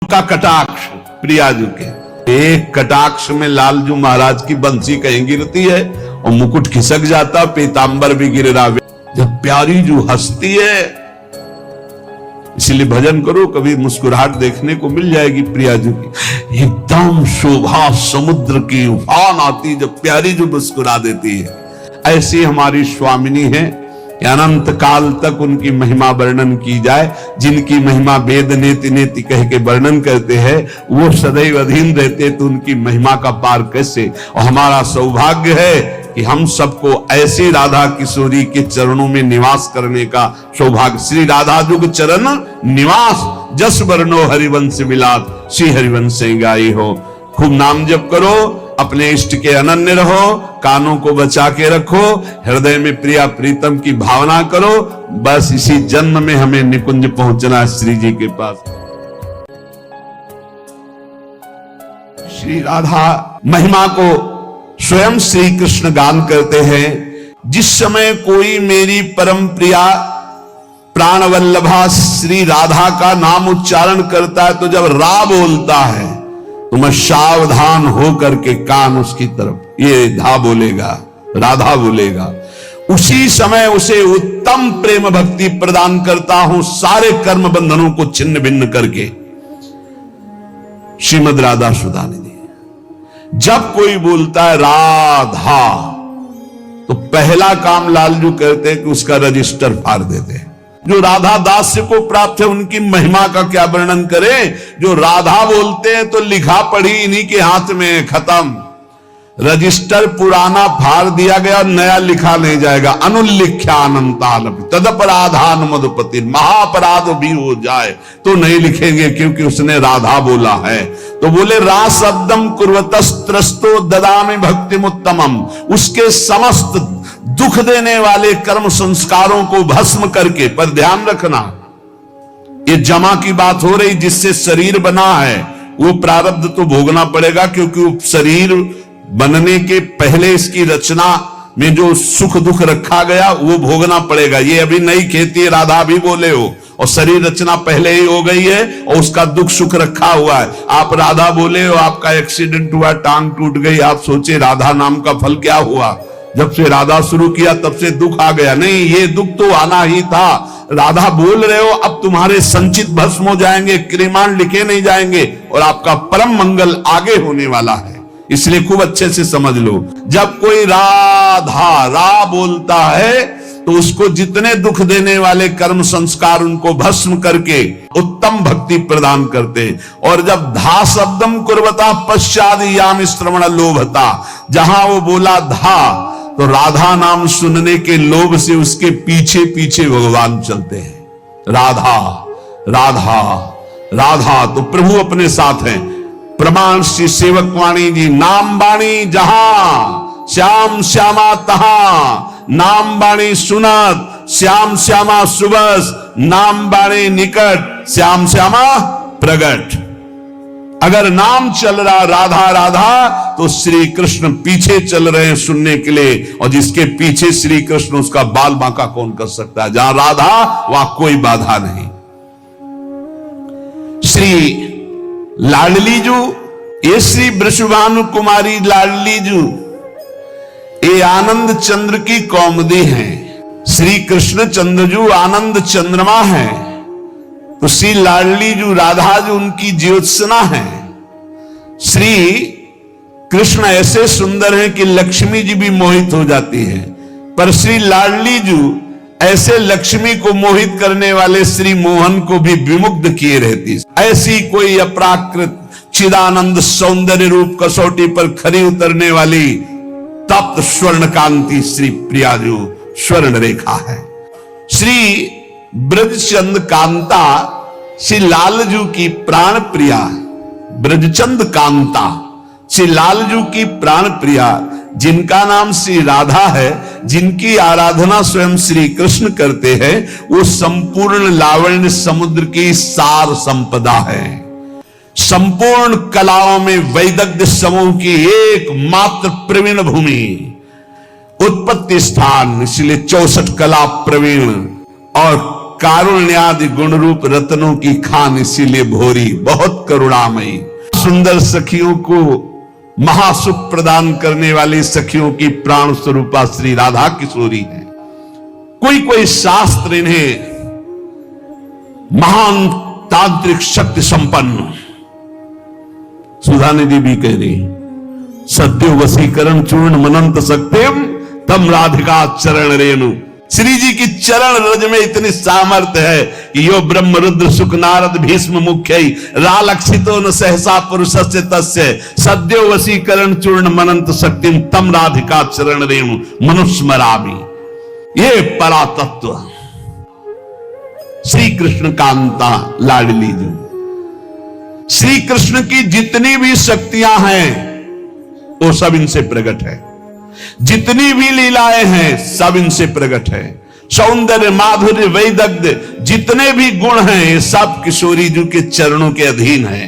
का कटाक्ष प्रियाजू के, एक कटाक्ष में लालजू महाराज की बंसी कहीं गिरती है और मुकुट खिसक जाता, पीतांबर भी गिर रहा। जब प्यारी जो हंसती है, इसलिए भजन करो, कभी मुस्कुराहट देखने को मिल जाएगी प्रियाजू की। एकदम शोभा समुद्र की उफान आती जब प्यारी जो मुस्कुरा देती है। ऐसी हमारी स्वामिनी है कि अनंत काल तक उनकी महिमा वर्णन की जाए। जिनकी महिमा वेद नेति नेति कह के वर्णन करते हैं, वो सदैव अधीन रहते, तो उनकी महिमा का पार कैसे। और हमारा सौभाग्य है कि हम सबको ऐसी राधा किशोरी के चरणों में निवास करने का सौभाग्य। श्री राधा जुग चरण निवास, जस वर्णो हरिवंश विलास, श्री हरिवंश गाई हो। खूब नाम जप करो, अपने इष्ट के अनन्य रहो, कानों को बचा के रखो, हृदय में प्रिया प्रीतम की भावना करो। बस इसी जन्म में हमें निकुंज पहुंचना है श्री जी के पास। श्री राधा महिमा को स्वयं श्री कृष्ण गान करते हैं। जिस समय कोई मेरी परम प्रिया प्राणवल्लभा श्री राधा का नाम उच्चारण करता है, तो जब रा बोलता है तो मैं सावधान हो करके कान उसकी तरफ, ये धा बोलेगा, राधा बोलेगा, उसी समय उसे उत्तम प्रेम भक्ति प्रदान करता हूं, सारे कर्म बंधनों को छिन्न भिन्न करके। श्रीमद राधा सुधा निधि। जब कोई बोलता है राधा, तो पहला काम लालजू कहते हैं कि उसका रजिस्टर फाड़ देते हैं। जो राधा दास्य को प्राप्त है उनकी महिमा का क्या वर्णन करें। जो राधा बोलते हैं तो लिखा पढ़ी इन्हीं के हाथ में, खत्म। रजिस्टर पुराना फाड़ दिया गया, नया लिखा नहीं जाएगा। अनुल्लिख्यानंताल तदपराधान मधुपति, महाअपराध भी हो जाए तो नहीं लिखेंगे, क्योंकि उसने राधा बोला है। तो बोले रा शब्दम कुर्वतस्त्रस्तो ददामि भक्तिमुत्तमम, उसके समस्त दुख देने वाले कर्म संस्कारों को भस्म करके। पर ध्यान रखना, ये जमा की बात हो रही, जिससे शरीर बना है वो प्रारब्ध तो भोगना पड़ेगा, क्योंकि वो शरीर बनने के पहले इसकी रचना में जो सुख दुख रखा गया वो भोगना पड़ेगा। ये अभी नई खेती है, राधा भी बोले हो, और शरीर रचना पहले ही हो गई है और उसका दुख सुख रखा हुआ है। आप राधा बोले हो, आपका एक्सीडेंट हुआ, टांग टूट गई, आप सोचे राधा नाम का फल क्या हुआ। जब से राधा शुरू किया तब से दुख आ गया। नहीं, ये दुख तो आना ही था। राधा बोल रहे हो, अब तुम्हारे संचित भस्म हो जाएंगे, क्रिमान लिखे नहीं जाएंगे, और आपका परम मंगल आगे होने वाला है। इसलिए खूब अच्छे से समझ लो, जब कोई राधा रा बोलता है तो उसको जितने दुख देने वाले कर्म संस्कार उनको भस्म करके उत्तम भक्ति प्रदान करते। और जब धा शब्दम कुर्वता पश्चाद याम श्रवण लोभता, जहां वो बोला धा, तो राधा नाम सुनने के लोभ से उसके पीछे पीछे भगवान चलते हैं। राधा राधा राधा, तो प्रभु अपने साथ हैं। प्रमाण श्री सेवक वाणी जी, नाम बाणी जहां श्याम श्यामा तहां, नाम बाणी सुनत श्याम श्यामा सुबस, नाम बाणी निकट श्याम श्यामा प्रगट। अगर नाम चल रहा राधा राधा, तो श्री कृष्ण पीछे चल रहे हैं सुनने के लिए, और जिसके पीछे श्री कृष्ण उसका बाल बांका कौन कर सकता है। जहां राधा वहां कोई बाधा नहीं। श्री लाडली जू, ये श्री वृषभानु कुमारी लाडली जू, ये आनंद चंद्र की कौमुदी हैं। श्री कृष्ण चंद्रजू आनंद चंद्रमा है, तो श्री लाडली जू राधा जो उनकी ज्योत्सना है। श्री कृष्ण ऐसे सुंदर हैं कि लक्ष्मी जी भी मोहित हो जाती है, पर श्री लाडली जू ऐसे लक्ष्मी को मोहित करने वाले श्री मोहन को भी विमुग्ध किए रहती। ऐसी कोई अपराकृत चिदानंद सौंदर्य रूप कसौटी पर खरी उतरने वाली तप्त स्वर्ण कांति श्री प्रियाजू स्वर्ण रेखा है। श्री ब्रजचंद कांता श्री लालजू की प्राण प्रिया, ब्रजचंद कांता श्री लालजू की प्राण प्रिया, जिनका नाम श्री राधा है, जिनकी आराधना स्वयं श्री कृष्ण करते हैं, वो संपूर्ण लावण्य समुद्र की सार संपदा है। संपूर्ण कलाओं में वैदग्ध्य समूह की एकमात्र प्रवीण भूमि, उत्पत्ति स्थान, इसलिए 64 कला प्रवीण और कारुण्यादि गुण रूप रत्नों की खान इसीलिए भोरी, बहुत करुणामयी। सुंदर सखियों को महासुख प्रदान करने वाली सखियों की प्राण स्वरूपा श्री राधा किशोरी है। कोई कोई शास्त्र इन्हें महान तांत्रिक शक्ति संपन्न, सुधा निधि भी कह रही, सत्यो वसीकरण चूर्ण मनंत सत्यम तम राधिका चरण रेणु। श्री जी की चरण रज में इतनी सामर्थ्य है कि यो ब्रह्म रुद्र सुख नारद भीष्म मुख्य रालक्षितो न सहसा पुरुषस्य तस्य सद्यो वसीकरण चूर्ण मनंत शक्तिम तम राधिका चरण रेणु मनुस्मरामि। ये परा तत्व श्री कृष्ण कांता लाडली जी। श्री कृष्ण की जितनी भी शक्तियां हैं वो सब इनसे प्रकट है, जितनी भी लीलाएं हैं सब इनसे प्रकट है। सौंदर्य माधुर्य वैदग्ध्य जितने भी गुण हैं ये सब किशोरी जी के चरणों के अधीन है।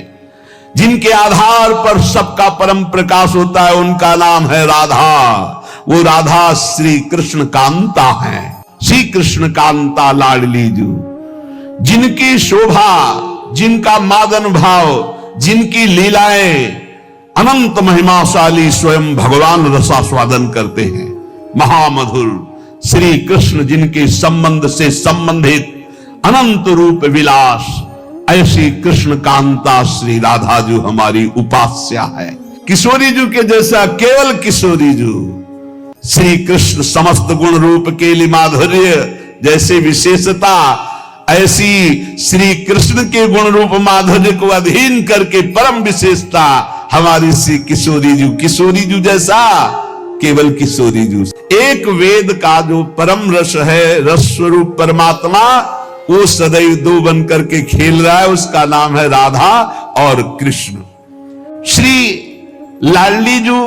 जिनके आधार पर सबका परम प्रकाश होता है उनका नाम है राधा। वो राधा श्री कृष्ण कांता है, श्री कृष्ण कांता लाडली जी। जिनकी शोभा, जिनका मादन भाव, जिनकी लीलाएं अनंत महिमाशाली स्वयं भगवान रसास्वादन करते हैं। महामधुर श्री कृष्ण जिनके संबंध से संबंधित अनंत रूप विलास, ऐसी कृष्ण कांता श्री राधा जी हमारी उपास्या है। किशोरी जी के जैसा केवल किशोरी जी, श्री कृष्ण समस्त गुण रूप केली माधुर्य जैसे विशेषता, ऐसी श्री कृष्ण के गुण रूप माधुर्य को अधीन करके परम विशेषता हमारी श्री किशोरी जी। किशोरी जी जैसा केवल किशोरी जी। एक वेद का जो परम रस है, रस स्वरूप परमात्मा, वो सदैव दो बन करके खेल रहा है, उसका नाम है राधा और कृष्ण। श्री लाडली जी